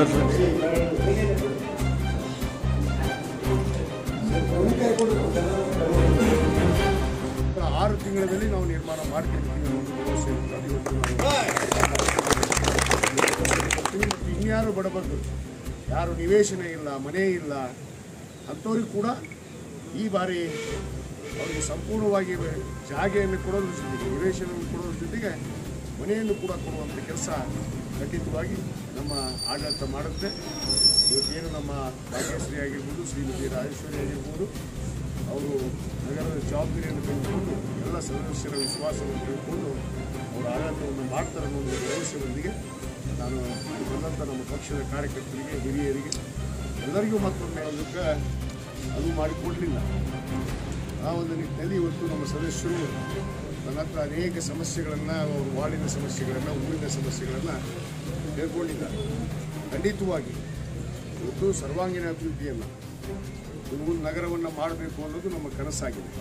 6 ತಿಂಗಳಲ್ಲಿ ನಾವು ನಿರ್ಮಾಣ ಮಾಡ್ತಿರ್ತೀವಿ ಅನ್ನೋದು ಭರವಸೆ ಇನ್ಯಾರು ಬಡಬಗ್ಗರು ಯಾರು ನಿವೇಶನ ಇಲ್ಲ, ಮನೆ ಇಲ್ಲ ಅಂಥವ್ರಿಗೆ ಕೂಡ ಈ ಬಾರಿ ಅವರಿಗೆ ಸಂಪೂರ್ಣವಾಗಿ ಜಾಗೆಯನ್ನು ಕೊಡೋದ್ರ ಜೊತೆಗೆ, ನಿವೇಶನವನ್ನು ಕೊಡೋದ್ರ ಜೊತೆಗೆ ಮನೆಯನ್ನು ಕೂಡ ಕೊಡುವಂಥ ಕೆಲಸ ಖಂಡಿತವಾಗಿ ನಮ್ಮ ಆಡಳಿತ ಮಾಡುತ್ತೆ. ಇವತ್ತೇನು ನಮ್ಮ ಭಾಗ್ಯಶ್ರೀ ಆಗಿರ್ಬೋದು, ಶ್ರೀಮತಿ ರಾಜೇಶ್ವರಿ ಆಗಿರ್ಬೋದು, ಅವರು ನಗರದ ಜವಾಬ್ದಾರಿಯನ್ನು ತೆಗೆದುಕೊಂಡು ಎಲ್ಲ ಸದಸ್ಯರ ವಿಶ್ವಾಸವನ್ನು ತೆಗೆದುಕೊಂಡು ಅವರು ಆಡಳಿತವನ್ನು ಮಾಡ್ತಾರೆ ಅನ್ನೋ ಒಂದು ಭರವಸೆಯೊಂದಿಗೆ ನಾನು ಬಂದಂಥ ನಮ್ಮ ಪಕ್ಷದ ಕಾರ್ಯಕರ್ತರಿಗೆ, ಹಿರಿಯರಿಗೆ ಎಲ್ಲರಿಗೂ ಮತ್ತೊಮ್ಮೆ ಹೇಳೋದಕ್ಕೆ ಅದು ಮಾಡಿಕೊಡಲಿಲ್ಲ. ಆ ಒಂದು ನಿಟ್ಟಿನಲ್ಲಿ ಇವತ್ತು ನಮ್ಮ ಸದಸ್ಯರು ನನ್ನ ಹತ್ರ ಅನೇಕ ಸಮಸ್ಯೆಗಳನ್ನು, ಅವರು ವಾರ್ಡಿನ ಸಮಸ್ಯೆಗಳನ್ನು, ಊರಿನ ಸಮಸ್ಯೆಗಳನ್ನು ಹೇಳ್ಕೊಂಡಿದ್ದಾರೆ. ಖಂಡಿತವಾಗಿ ಇವತ್ತು ಸರ್ವಾಂಗೀಣ ಅಭಿವೃದ್ಧಿಯನ್ನು ಹುನಗುಂದ ನಗರವನ್ನು ಮಾಡಬೇಕು ಅನ್ನೋದು ನಮ್ಮ ಕನಸಾಗಿದೆ.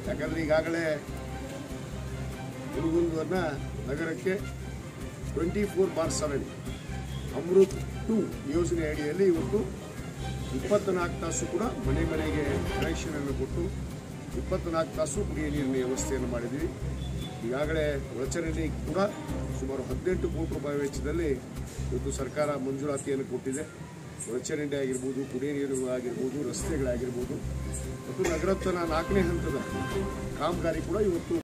ಯಾಕಂದರೆ ಈಗಾಗಲೇ ಹುನಗುಂದವನ್ನು ನಗರಕ್ಕೆ 24/7 ಅಮೃತ್ 2 ಯೋಜನೆ ಅಡಿಯಲ್ಲಿ ಇವತ್ತು 24 ತಾಸು ಕೂಡ ಮನೆ ಮನೆಗೆ ಕನೆಕ್ಷನನ್ನು ಕೊಟ್ಟು 24 ತಾಸು ಕುಡಿಯ ನೀರಿನ ವ್ಯವಸ್ಥೆಯನ್ನು ಮಾಡಿದ್ವಿ. ಈಗಾಗಲೇ ಒಳಚರಂಡಿ ಕೂಡ ಸುಮಾರು 18 ಕೋಟಿ ರೂಪಾಯಿ ವೆಚ್ಚದಲ್ಲಿ ಇವತ್ತು ಸರ್ಕಾರ ಮಂಜೂರಾತಿಯನ್ನು ಕೊಟ್ಟಿದೆ. ಒಳಚರಂಡಿ ಆಗಿರ್ಬೋದು, ಕುಡಿಯ ನೀರು ಆಗಿರ್ಬೋದು, ರಸ್ತೆಗಳಾಗಿರ್ಬೋದು ಮತ್ತು ನಗರತ್ವನ 4ನೇ ಹಂತದ ಕಾಮಗಾರಿ ಕೂಡ ಇವತ್ತು